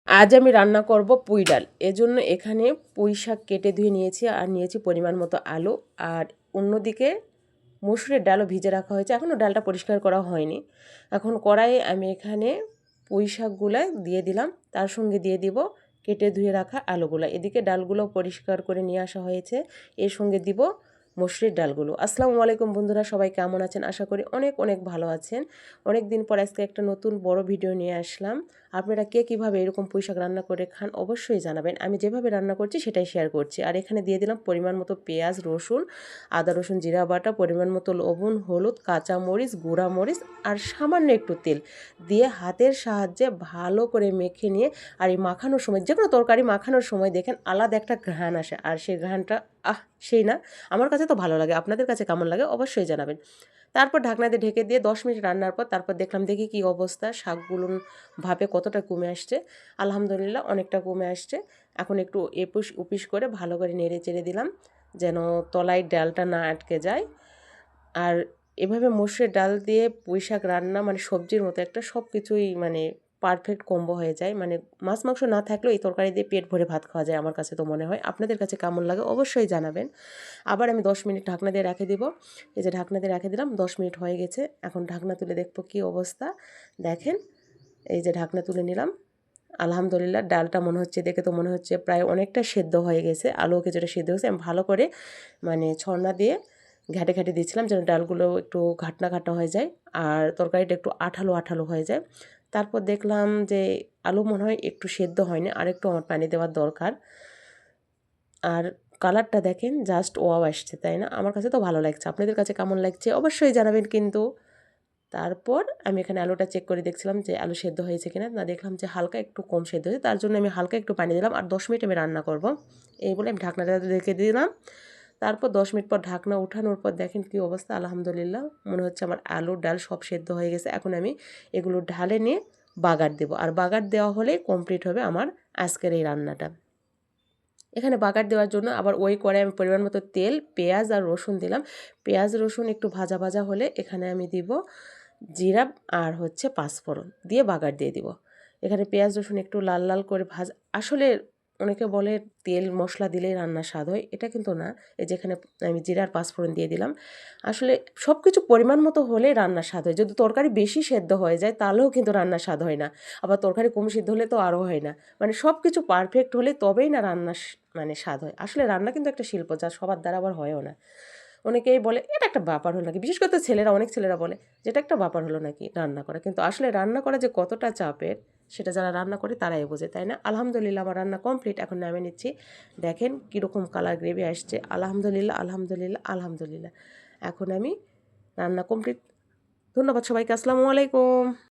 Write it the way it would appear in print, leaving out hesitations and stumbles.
আজ আমি রান্না করব পুঁই ডাল। এজন্য এখানে পুঁই শাক কেটে ধুয়ে নিয়েছি আর নিয়েছি পরিমাণ মতো আলু। আর অন্যদিকে মসুরের ডালও ভিজে রাখা হয়েছে, এখনও ডালটা পরিষ্কার করা হয়নি। এখন কড়াইয়ে আমি এখানে পুঁই শাকগুলো দিয়ে দিলাম, তার সঙ্গে দিয়ে দিব কেটে ধুয়ে রাখা আলুগুলো। এদিকে ডালগুলো পরিষ্কার করে নিয়ে আসা হয়েছে, এর সঙ্গে দিব মসুরের ডালগুলো। আসসালামু আলাইকুম বন্ধুরা, সবাই কেমন আছেন? আশা করি অনেক অনেক ভালো আছেন। অনেক দিন পর আজকে একটা নতুন বড় ভিডিও নিয়ে আসলাম। আপনারা কে কীভাবে এরকম পুঁই শাক রান্না করে খান অবশ্যই জানাবেন। আমি যেভাবে রান্না করছি সেটাই শেয়ার করছি। আর এখানে দিয়ে দিলাম পরিমাণ মতো পেঁয়াজ, রসুন, আদা রসুন জিরা বাটা, পরিমাণ মতো লবণ, হলুদ, কাঁচা মরিচ, গুঁড়া মরিচ আর সামান্য একটু তেল দিয়ে হাতের সাহায্যে ভালো করে মেখে নিয়ে, আর এই মাখানোর সময় যে কোনো তরকারি মাখানোর সময় দেখেন আলাদা একটা ঘ্রাণ আসে, আর সেই ঘ্রাণটা সেই না, আমার কাছে তো ভালো লাগে। আপনাদের কাছে কেমন লাগে অবশ্যই জানাবেন। তারপর ঢাকনা দিয়ে ঢেকে দিয়ে 10 মিনিট রান্নার পর তারপর দেখলাম, দেখি কি অবস্থা, শাকগুলো ভাপে কতটা কমে আসছে। আলহামদুলিল্লাহ অনেকটা কমে আসছে। এখন একটু এপুশ উপিশ করে ভালো করে নেড়ে চেড়ে দিলাম, যেন তলায় ডালটা না আটকে যায়। আর এভাবে মসুরের ডাল দিয়ে পুঁই শাক রান্না মানে সবজির মতো একটা সব কিছুই মানে পারফেক্ট কম্বো হয়ে যায়। মানে মাছ মাংস না থাকলেও এই তরকারি দিয়ে পেট ভরে ভাত খাওয়া যায়, আমার কাছে তো মনে হয়। আপনাদের কাছে কেমন লাগে অবশ্যই জানাবেন। আবার আমি 10 মিনিট ঢাকনা দিয়ে রেখে দিব। এই যে ঢাকনা দিয়ে রেখে দিলাম, 10 মিনিট হয়ে গেছে। এখন ঢাকনা তুলে দেখবো কী অবস্থা। দেখেন, এই যে ঢাকনা তুলে নিলাম। আলহামদুলিল্লাহ ডালটা মনে হচ্ছে, দেখে তো মনে হচ্ছে প্রায় অনেকটা সেদ্ধ হয়ে গেছে, আলুও কিছুটা সেদ্ধ হয়েছে। আমি ভালো করে মানে ছড়না দিয়ে ঘাটে ঘাটে দিয়েছিলাম যেন ডালগুলো একটু ঘাটনা ঘাটনা হয়ে যায় আর তরকারিটা একটু আঠালো আঠালো হয়ে যায়। তারপর দেখলাম যে আলু মনে হয় একটু সেদ্ধ হয়নি, আর একটু আমার পানি দেওয়ার দরকার। আর কালারটা দেখেন জাস্ট ওয়াও আসছে, তাই না? আমার কাছে তো ভালো লাগছে। আপনাদের কাছে কেমন লাগছে অবশ্যই জানাবেন কিন্তু। তারপর আমি এখানে আলুটা চেক করে দেখছিলাম যে আলু সেদ্ধ হয়েছে কিনা। না, দেখলাম যে হালকা একটু কম সেদ্ধ হয়েছে, তার জন্য আমি হালকা একটু পানি দিলাম। আর 10 মিনিট আমি রান্না করব, এই বলে আমি ঢাকনাটা রেখে দিলাম। তারপর 10 মিনিট পর ঢাকনা উঠানোর পর দেখেন কী অবস্থা। আলহামদুলিল্লাহ মনে হচ্ছে আমার আলু ডাল সব সেদ্ধ হয়ে গেছে। এখন আমি এগুলো ঢালে নিয়ে বাগার দেবো, আর বাগার দেওয়া হলেই কমপ্লিট হবে আমার আজকের এই রান্নাটা। এখানে বাগার দেওয়ার জন্য আবার ওই কড়াই আমি পরিমাণ মতো তেল, পেঁয়াজ আর রসুন দিলাম। পেঁয়াজ রসুন একটু ভাজা ভাজা হলে এখানে আমি দিব জিরা আর হচ্ছে পাঁচফোড়ন দিয়ে বাগার দিয়ে দিব। এখানে পেঁয়াজ রসুন একটু লাল লাল করে আসলে অনেকে বলে তেল মশলা দিলেই রান্নার স্বাদ হয়, এটা কিন্তু না। এই যেখানে আমি জিরা আর পাঁচফোড়ন দিয়ে দিলাম। আসলে সব কিছু পরিমাণ মতো হলে রান্নার স্বাদ হয়। যদি তরকারি বেশি সেদ্ধ হয়ে যায় তাহলেও কিন্তু রান্নার স্বাদ হয় না, আবার তরকারি কম সিদ্ধ হলে তো আরও হয় না। মানে সব কিছু পারফেক্ট হলে তবেই না রান্নার মানে স্বাদ হয়। আসলে রান্না কিন্তু একটা শিল্প, যা সবার দ্বারা আবার হয়ও না। অনেকেই বলে এটা একটা ব্যাপার হলো নাকি, বিশেষ করে তো ছেলেরা, অনেক ছেলেরা বলে যেটা একটা ব্যাপার হলো নাকি রান্না করা। কিন্তু আসলে রান্না করা যে কতটা চাপের সেটা যারা রান্না করে তারাই বোঝে, তাই না? আলহামদুলিল্লাহ আমার রান্না কমপ্লিট, এখন নামিয়ে নিচ্ছি। দেখেন কীরকম কালার গ্রেভি আসছে। আলহামদুলিল্লাহ আলহামদুলিল্লাহ আলহামদুলিল্লাহ। এখন আমি রান্না কমপ্লিট। ধন্যবাদ সবাইকে। আসসালামু আলাইকুম।